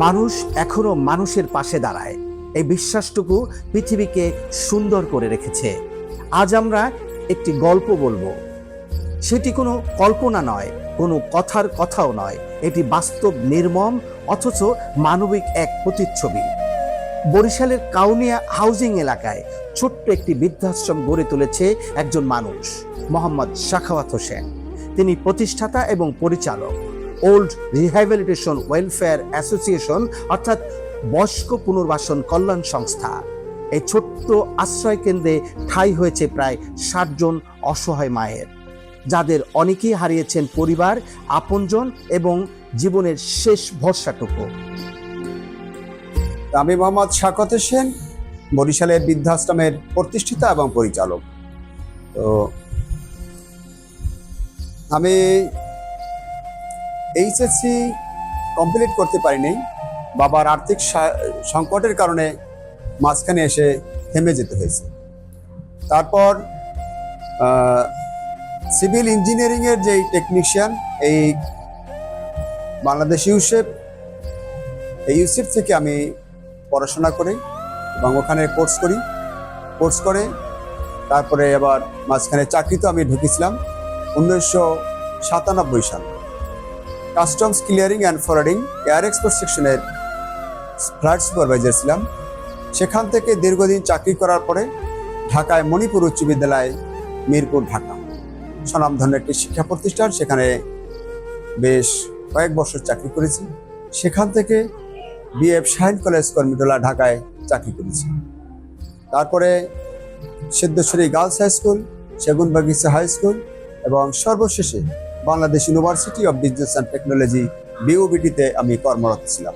মানুষ এখনো মানুষের পাশে দাঁড়ায়, এই বিশ্বাসটুকু পৃথিবীকে সুন্দর করে রেখেছে। আজ আমরা একটি গল্প বলবো। সেটি কোনো কল্পনা নয়, কোনো কথার কথাও নয়, এটি বাস্তব, নির্মম অথচ মানবিক এক প্রতিচ্ছবি। বরিশালের কাউনিয়া হাউজিং এলাকায় ছোট্ট একটি বৃদ্ধাশ্রম গড়ে তুলেছে একজন মানুষ, মোহাম্মদ সাখাওয়াত হোসেন। তিনি প্রতিষ্ঠাতা এবং পরিচালক ওল্ড রিহ্যাবিলিটেশন ওয়েলফেয়ার অ্যাসোসিয়েশন, অর্থাৎ বয়স্ক পুনর্বাসন কল্যাণ সংস্থা। এই ছোট্ট আশ্রয় কেন্দ্রে ঠাঁই হয়েছে প্রায় 60 জন অসহায় মায়ের, যাদের অনেকেই হারিয়েছেন পরিবার, আপনজন এবং জীবনের শেষ ভরসাটুকু। আমি মোহাম্মদ সাখাওয়াত হোসেন, বরিশালের বৃদ্ধাশ্রমের প্রতিষ্ঠাতা এবং পরিচালক। তো আমি এইচএসসি কমপ্লিট করতে পারিনি। বাবার আর্থিক সংকটের কারণে মাঝখানে এসে থেমে যেতে হয়েছে। তারপর সিভিল ইঞ্জিনিয়ারিংয়ের যেই টেকনিশিয়ান, এই বাংলাদেশ ইউসেফ থেকে আমি পড়াশোনা করি এবং ওখানে কোর্স করে তারপরে আবার মাঝখানে চাকরিতে আমি ঢুকেছিলাম 1997 সাল। Customs clearing and forwarding air export সেকশনের ফ্লাইট সুপারভাইজার ছিলাম। সেখান থেকে দীর্ঘদিন চাকরি করার পরে ঢাকায় মণিপুর উচ্চ বিদ্যালয়, মিরপুর, ঢাকা, স্বনামধন্য একটি শিক্ষা প্রতিষ্ঠান, সেখানে বেশ কয়েক বছর চাকরি করেছি। সেখান থেকে বিএফ শাহিন কলেজ কর্মীটোলা, ঢাকায় চাকরি করেছি। তারপরে Siddheswari Girls High School, Segunbagicha High School এবং সর্বশেষে Bangladesh University of Business and Technology, বিউবিটিতে আমি কর্মরত ছিলাম।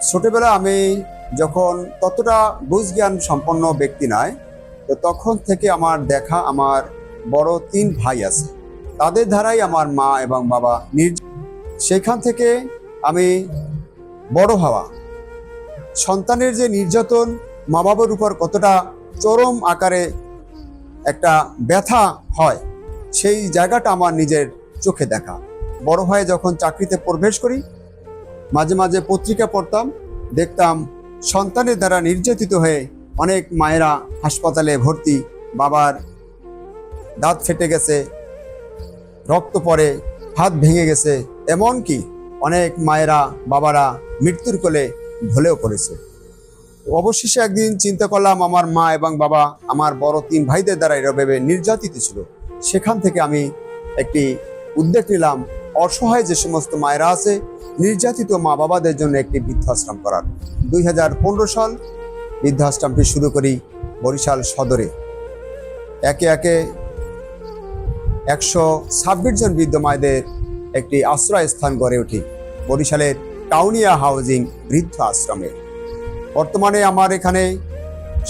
ছোটবেলা আমি যখন ততটা বুঝ জ্ঞান সম্পন্ন ব্যক্তি নয়, তো তখন থেকে আমার দেখা, আমার বড় 3 ভাই আছে, তাদের ধারাই আমার মা এবং বাবা সেখান থেকে আমি বড় হওয়া, সন্তানের যে নির্যাতন মা বাবার উপর কতটা চরম আকারে একটা ব্যথা হয়, সেই জায়গাটা আমার নিজের চোখে দেখা। বড় হয়ে যখন চাকরিতে প্রবেশ করি, মাঝে মাঝে পত্রিকা পড়তাম, দেখতাম সন্তানের দ্বারা নির্যাতিত হয়ে অনেক মায়েরা হাসপাতালে ভর্তি, বাবার দাঁত ফেটে গেছে, রক্ত পড়ে, হাত ভেঙে গেছে, এমনকি অনেক মায়েরা, বাবারা মৃত্যুর কোলে ঢলেও পড়েছে। অবশেষে একদিন চিন্তা করলাম, আমার মা এবং বাবা আমার বড় 3 ভাইদের দ্বারা এভাবে নির্যাতিত ছিল। সেখান থেকে আমি একটি উদ্যোগ নিলাম, অসহায় যে সমস্ত মায়েরা আছে, নির্যাতিত মা বাবাদের জন্য একটি বৃদ্ধাশ্রম করার। 2015 সাল বৃদ্ধাশ্রমটি শুরু করি বরিশাল সদরে। একে একে 126 জন বৃদ্ধ মায়েদের একটি আশ্রয় স্থান গড়ে উঠি বরিশালের কাউনিয়া হাউজিং বৃদ্ধ আশ্রমে। বর্তমানে আমার এখানে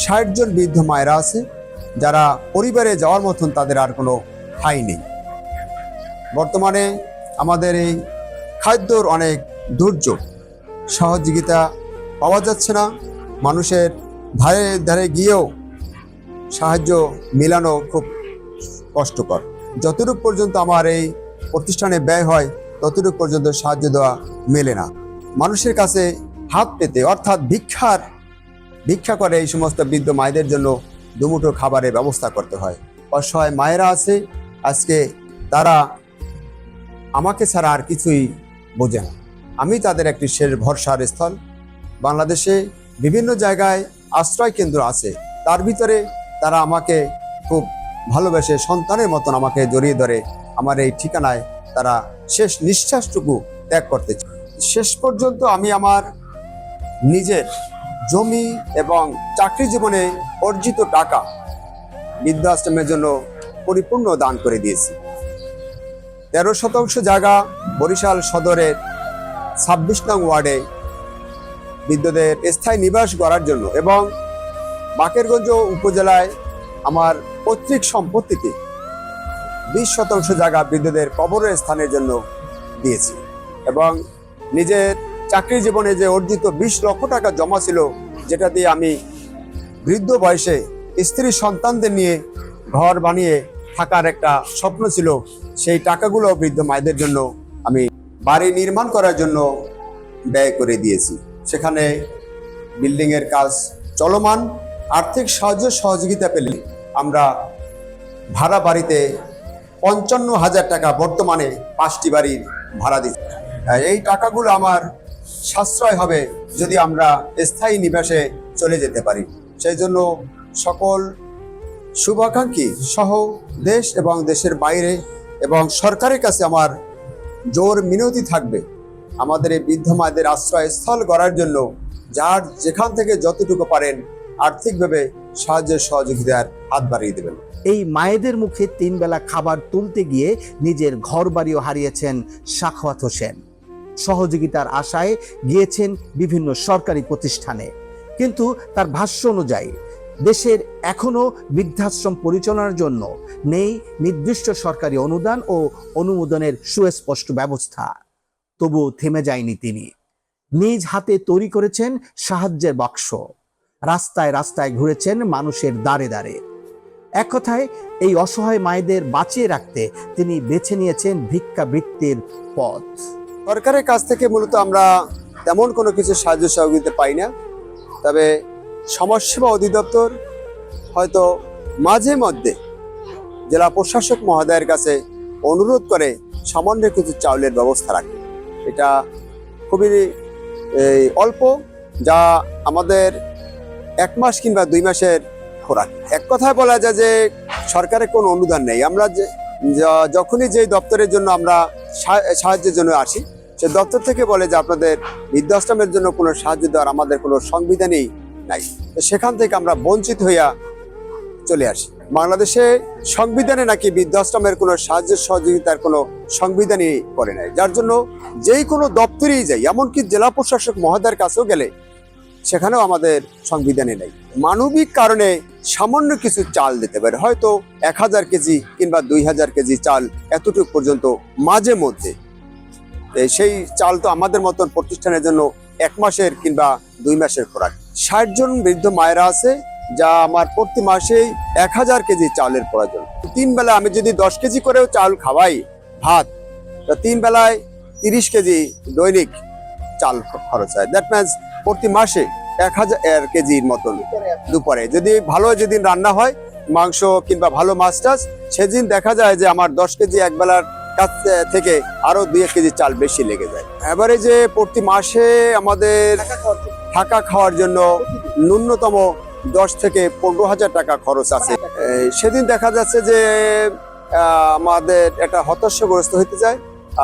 60 জন বৃদ্ধ মায়েরা আছে, যারা পরিবারে যাওয়ার মতন তাদের আর কোনো ঠাঁই নেই। বর্তমানে আমাদের এই খাদ্যর অনেক দুর্যোগ, সহযোগিতা পাওয়া যাচ্ছে না। মানুষের ধারে ধারে গিয়েও সাহায্য মেলানো খুব কষ্টকর। যতটুকু পর্যন্ত আমার এই প্রতিষ্ঠানে ব্যয় হয়, ততটুকু পর্যন্ত সাহায্য দেওয়া মেলে না। মানুষের কাছে হাত পেতে, অর্থাৎ ভিক্ষা করে এই সমস্ত বৃদ্ধ মায়েদের জন্য দুমুঠো খাবারের ব্যবস্থা করতে হয়। অসহায় মায়েরা আছে, আজকে তারা আমাকে ছাড়া আর কিছুই বোঝে না। আমি তাদের একটি শেষ ভরসার স্থল। বাংলাদেশে বিভিন্ন জায়গায় আশ্রয় কেন্দ্র আছে, তার ভিতরে তারা আমাকে খুব ভালোবেসে, সন্তানের মতন আমাকে জড়িয়ে ধরে আমার এই ঠিকানায় তারা শেষ নিঃশ্বাসটুকু ত্যাগ করতে চায়। শেষ পর্যন্ত আমি আমার নিজের জমি এবং চাকরি জীবনে অর্জিত টাকা বৃদ্ধাশ্রমের জন্য পরিপূর্ণ দান করে দিয়েছি। 13% জায়গা বরিশাল সদরের 26 নং ওয়ার্ডে বৃদ্ধদের স্থায়ী নিবাস গড়ার জন্য এবং বাকেরগঞ্জ উপজেলায় আমার পৈতৃক সম্পত্তিতে 20% জায়গা বৃদ্ধদের কবরের স্থানের জন্য দিয়েছি এবং নিজের চাকরি জীবনে যে অর্জিত 20 লক্ষ টাকা জমা ছিল, যেটা দিয়ে আমি বৃদ্ধ বয়সে স্ত্রী সন্তানদের নিয়ে ঘর বানিয়ে থাকার একটা স্বপ্ন ছিল, সেই টাকাগুলো বৃদ্ধ মায়েদের জন্য আমি বাড়ি নির্মাণ করার জন্য ব্যয় করে দিয়েছি। সেখানে বিল্ডিংয়ের কাজ চলমান। আর্থিক সাহায্য সহযোগিতা পেলে আমরা ভাড়া বাড়িতে 55,000 টাকা বর্তমানে 5টি বাড়ির ভাড়া দিচ্ছি। এই টাকাগুলো আমার সাশ্রয় হবে যদি আমরা স্থায়ী নিবাসে চলে যেতে পারি। সেই জন্য সকল শুভাকাঙ্ক্ষী সহ দেশ এবং দেশের বাইরে এবং সরকারের কাছে আমার জোর মিনতি থাকবে, আমাদের এই বৃদ্ধ মায়েদের আশ্রয়স্থল গড়ার জন্য যার যেখান থেকে যতটুকু পারেন আর্থিকভাবে সাহায্য সহযোগিতার হাত বাড়িয়ে দেবেন। এই মায়েদের মুখে 3 বেলা খাবার তুলতে গিয়ে নিজের ঘর বাড়িও হারিয়েছেন সাখাওয়াত হোসেন। সহযোগিতার আশায় গিয়েছেন বিভিন্ন সরকারি প্রতিষ্ঠানে, কিন্তু তার ভাষ্য অনুযায়ী দেশের এখনো বৃদ্ধাশ্রম পরিচালনার জন্য নেই নির্দিষ্ট সরকারি অনুদান ও অনুমোদনের সুস্পষ্ট ব্যবস্থা। তবুও থেমে যায়নি তিনি। নিজ হাতে তৈরি করেছেন সাহায্যের বাক্স, রাস্তায় রাস্তায় ঘুরেছেন মানুষের দ্বারে দ্বারে। এক কথায় এই অসহায় মায়েদের বাঁচিয়ে রাখতে তিনি বেছে নিয়েছেন ভিক্ষাবৃত্তির পথ। সরকারের কাছ থেকে মূলত আমরা তেমন কোনো কিছু সাহায্য সহযোগিতা পাই না, তবে সমাজসেবা অধিদপ্তর হয়তো মাঝে মধ্যে জেলা প্রশাসক মহোদয়ের কাছে অনুরোধ করে সামান্য কিছু চাউলের ব্যবস্থা রাখে। এটা খুবই অল্প, যা আমাদের 1 মাস কিংবা 2 মাসের খোরাক। এক কথায় বলা যায় যে সরকারের কোনো অনুদান নেই। আমরা যখনই যে দপ্তরের জন্য আমরা সাহায্যের জন্য আসি, সে দপ্তর থেকে বলে যে আপনাদের বৃদ্ধাশ্রমের জন্য কোনো সাহায্য দেওয়ার আমাদের কোনো সংবিধানই নাই। সেখান থেকে আমরা বঞ্চিত হইয়া চলে আসি। বাংলাদেশে সংবিধানে নাকি বৃদ্ধাশ্রমের কোনো সাহায্য সহযোগিতার কোনো সংবিধানই করে নাই, যার জন্য যেই কোনো দপ্তরেই যাই, এমনকি জেলা প্রশাসক মহোদয়ের কাছেও গেলে সেখানেও আমাদের সংবিধানে নেই। মানবিক কারণে সামান্য কিছু চাল দিতে পারে, হয়তো 1000 কেজি কিংবা 2000 কেজি চাল, এতটুকু পর্যন্ত মাঝে মধ্যে। সেই চাল তো আমাদের মতন প্রতিষ্ঠানের জন্য 1 মাসের কিংবা 2 মাসের খোরাক। 60 জন বৃদ্ধ মায়েরা আছে, যা আমার প্রতি মাসেই 1000 কেজি চালের প্রয়োজন। 3 বেলা আমি যদি 10 কেজি করেও চাল খাওয়াই ভাত, তো 3 বেলায় 30 কেজি দৈনিক চাল খরচ হয়। দ্যাট মিনস প্রতি মাসে 1000 কেজির মতন দুপুরে যদি ভালো যেদিন রান্না হয় মাংস কিংবা ভালো মাছ টাছ, সেদিন দেখা যায় যে আমার 10 কেজি এক বেলার কাছ থেকে আরো 2 কেজি চাল বেশি লেগে যায়। এবারে যে প্রতি মাসে আমাদের থাকা খাওয়ার জন্য ন্যূনতম 10 থেকে 15,000 টাকা খরচ আছে। সেদিন দেখা যাচ্ছে যে আমাদের একটা হতাশাগ্রস্ত হতে যায়।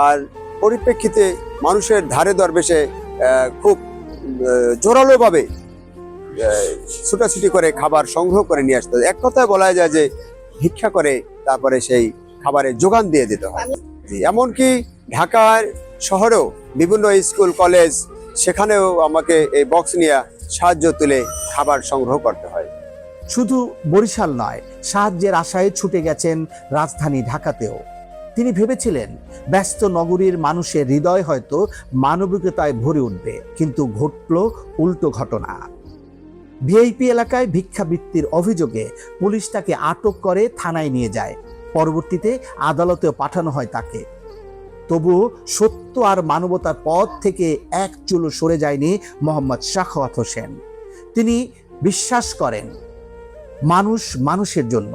আর পরিপ্রেক্ষিতে মানুষের ধারে দরবেশে খুব জোরালো ভাবে ছুটাছুটি করে খাবার সংগ্রহ করে নিয়ে আসতে হয়। এক কথায় বলা যায় যে ভিক্ষা করে তারপরে সেই খাবারের যোগান দিয়ে দিতে হয়। এমনকি ঢাকার শহরেও বিভিন্ন স্কুল কলেজ, সেখানেও আমাকে এই বক্স নিয়ে সাহায্য তুলে খাবার সংগ্রহ করতে হয়। শুধু বরিশাল নয়, সাহায্যের আশায় ছুটে গেছেন রাজধানী ঢাকাতেও। তিনি ভেবেছিলেন ব্যস্ত নগরীর মানুষের হৃদয় হয়তো মানবিকতায় ভরে উঠবে, কিন্তু ঘটল উল্টো ঘটনা। ভিআইপি এলাকায় ভিক্ষাবৃত্তির অভিযোগে পুলিশ তাকে আটক করে থানায় নিয়ে যায়। পরবর্তীতে আদালতেও পাঠানো হয় তাকে। তবুও সত্য আর মানবতার পথ থেকে এক চুলো সরে যায়নি মোহাম্মদ সাখাওয়াত হোসেন। তিনি বিশ্বাস করেন মানুষ মানুষের জন্য।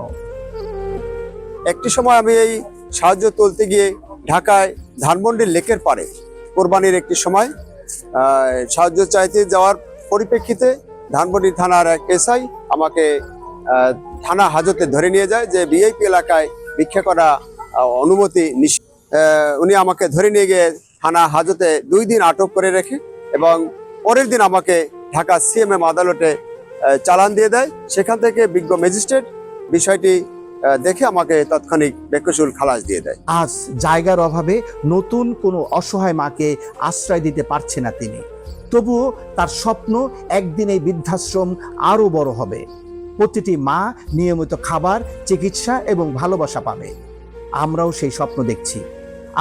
একটি সময় আমি এই সাহায্য তুলতে গিয়ে ঢাকায় ধানমন্ডির লেকের পাড়ে কোরবানির একটি সময় সাহায্য চাইতে যাওয়ার পরিপ্রেক্ষিতে ধানমন্ডি থানার এক এসআই আমাকে থানা হাজতে ধরে নিয়ে যায় যে ভিআইপি এলাকায় ভিক্ষা করা অনুমতি নিষেধ। উনি আমাকে ধরে নিয়ে গিয়ে থানা হাজতে 2 দিন আটক করে রেখে এবং পরের দিন আমাকে ঢাকা সিএমএম আদালতে চালান দিয়ে দেয়। সেখান থেকে বিজ্ঞ ম্যাজিস্ট্রেট বিষয়টি দেখে আমাকে তাৎক্ষণিক বেকসুর খালাস দিয়ে দেয়। আজ জায়গার অভাবে নতুন কোনো অসহায় মাকে আশ্রয় দিতে পারছে না তিনি। তবুও তার স্বপ্ন একদিন এই বৃদ্ধাশ্রম আরো বড় হবে। প্রতিটি মা নিয়মিত খাবার, চিকিৎসা এবং ভালোবাসা পাবে। আমরাও সেই স্বপ্ন দেখছি।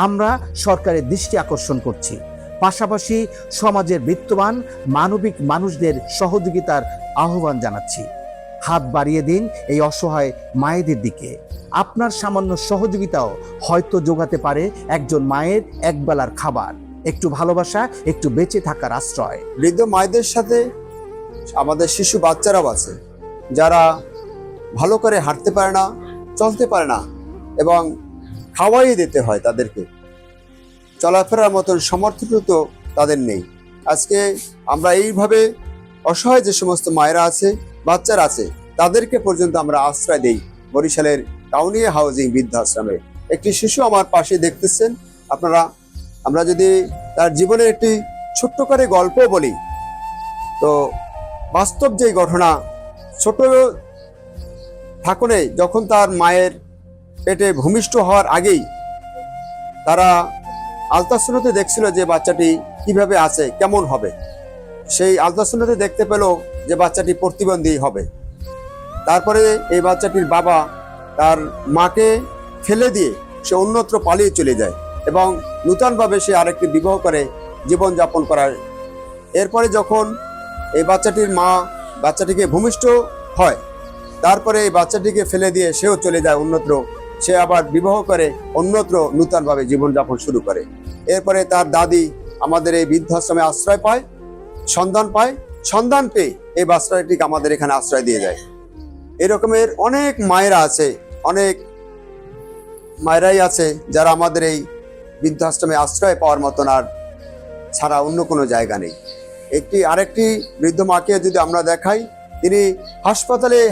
আমরা সরকারের দৃষ্টি আকর্ষণ করছি, পাশাপাশি সমাজের বিত্তবান মানবিক মানুষদের সহযোগিতার আহ্বান জানাচ্ছি। হাত বাড়িয়ে দিন এই অসহায় মায়েদের দিকে। আপনার সামান্য সহযোগিতাও হয়তো যোগাতে পারে একজন মায়ের একবেলার খাবার। একটু ভালোবাসা, একটু বেঁচে থাকার আশ্রয়। বৃদ্ধ মায়েদের সাথে আমাদের শিশু বাচ্চারাও আছে, যারা ভালো করে হাঁটতে পারে না, চলতে পারে না, এবং খাওয়াই দিতে হয় তাদেরকে। চলাফেরার মতন সমর্থন তো তাদের নেই। আজকে আমরা এইভাবে অসহায় যে সমস্ত মায়েরা আছে, বাচ্চারা আছে, তাদেরকে পর্যন্ত আমরা আশ্রয় দেই বরিশালের কাউনিয়া হাউজিং বৃদ্ধাশ্রমে। একটি শিশু আমার পাশে দেখতেছেন আপনারা। আমরা যদি তার জীবনের একটি ছোট্ট করে গল্প বলি, তো বাস্তব যে ঘটনা, ছোট থাকুনে যখন তার মায়ের পেটে ভূমিষ্ঠ হওয়ার আগেই তারা আলট্রাসাউন্ডে দেখছিল যে বাচ্চাটি কিভাবে আছে, কেমন হবে। সেই আলট্রাসাউন্ডে দেখতে পেল যে বাচ্চাটি প্রতিবন্ধী হবে। তারপরে এই বাচ্চাটির বাবা তার মাকে ফেলে দিয়ে সে অন্যত্র পালিয়ে চলে যায় এবং নূতনভাবে সে আরেকটি বিবাহ করে জীবনযাপন করার। এরপরে যখন এই বাচ্চাটির মা বাচ্চাটিকে ভূমিষ্ঠ হয়, তারপরে এই বাচ্চাটিকে ফেলে দিয়ে সেও চলে যায় অন্যত্র। সে আবার বিবাহ করে অন্যত্র নূতনভাবে জীবনযাপন শুরু করে। এরপরে তার দাদি আমাদের এই বৃদ্ধাশ্রমে আশ্রয় পায়, সন্ধান পেয়ে এই বাচ্চাটিকে আমাদের এখানে আশ্রয় দিয়ে যায়। এরকমের অনেক মায়েরা আছে, অনেক মায়েরাই আছে যারা আমাদের এই বৃদ্ধাশ্রমে আশ্রয় পাওয়ার মতন আর ছাড়া অন্য কোনো জায়গা নেই। আরেকটি বৃদ্ধ মাকে যদি আমরা দেখাই, তিনি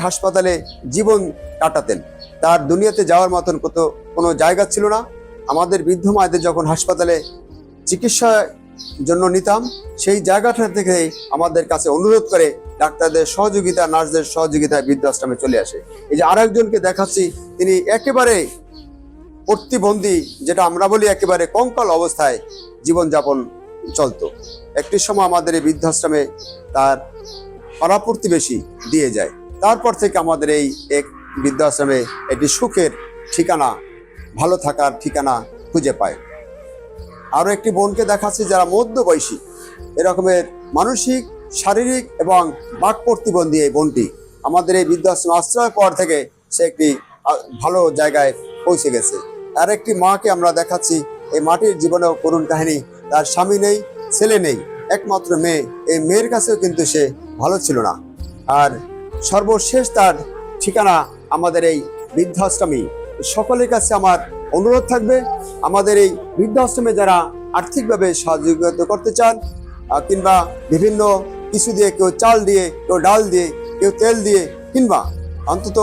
হাসপাতালে জীবন কাটাতেন। তার দুনিয়াতে যাওয়ার মতন কোনো জায়গা ছিল না। আমাদের বৃদ্ধ মায়েদের যখন হাসপাতালে চিকিৎসার জন্য নিতাম, সেই জায়গাটা থেকে আমাদের কাছে অনুরোধ করে ডাক্তারদের সহযোগিতা, নার্সদের সহযোগিতায় বৃদ্ধাশ্রমে চলে আসে। এই যে আরেকজনকে দেখাচ্ছি, তিনি একেবারে প্রতিবন্ধী, যেটা আমরা বলি একেবারে কঙ্কাল অবস্থায় জীবনযাপন চলতো। একটি সময় আমাদের এই বৃদ্ধাশ্রমে তার পাড়া প্রতিবেশী দিয়ে যায়। তারপর থেকে আমাদের এই এক বৃদ্ধাশ্রমে একটি সুখের ঠিকানা, ভালো থাকার ঠিকানা খুঁজে পায়। আরও একটি বোনকে দেখাচ্ছি যারা মধ্যবয়সী, এরকমের মানসিক, শারীরিক এবং বাক প্রতিবন্ধী এই বোনটি আমাদের এই বৃদ্ধাশ্রমে আশ্রয় পাওয়ার থেকে সে একটি ভালো জায়গায় পৌঁছে গেছে। আর একটি মাকে আমরা দেখাচ্ছি, এই মাটির জীবনেও করুণ কাহিনী। তার স্বামী নেই, ছেলে নেই, একমাত্র মেয়ে। এই মেয়ের কাছেও কিন্তু সে ভালো ছিল না। আর সর্বশেষ তার ঠিকানা আমাদের এই বৃদ্ধাশ্রমী। সকলের কাছে আমার অনুরোধ থাকবে, আমাদের এই বৃদ্ধাশ্রমে যারা আর্থিকভাবে সহযোগিতা করতে চান, কিংবা বিভিন্ন কিছু দিয়ে, কেউ চাল দিয়ে, কেউ ডাল দিয়ে, কেউ তেল দিয়ে, কিংবা অন্তত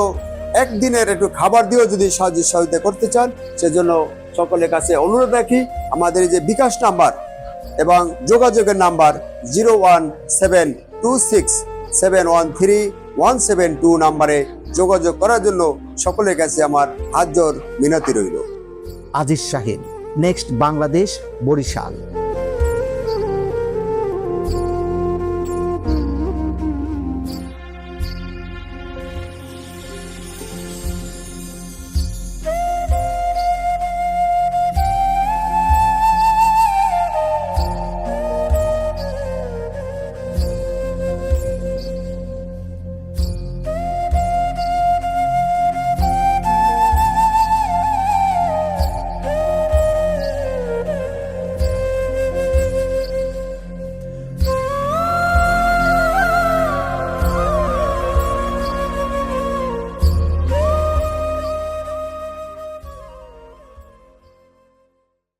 একদিনের একটু খাবার দিয়েও যদি সহযোগিতা করতে চান, সেজন্য সকলের কাছে অনুরোধ রাখি। আমাদের এই যে বিকাশ নাম্বার এবং যোগাযোগের নাম্বার 01726713172 নাম্বারে যোগাযোগ করার জন্য সকলের কাছে আমার হাত জোর মিনতি রইল। আজিজ শাহিন, নেক্সট বাংলাদেশ, বরিশাল।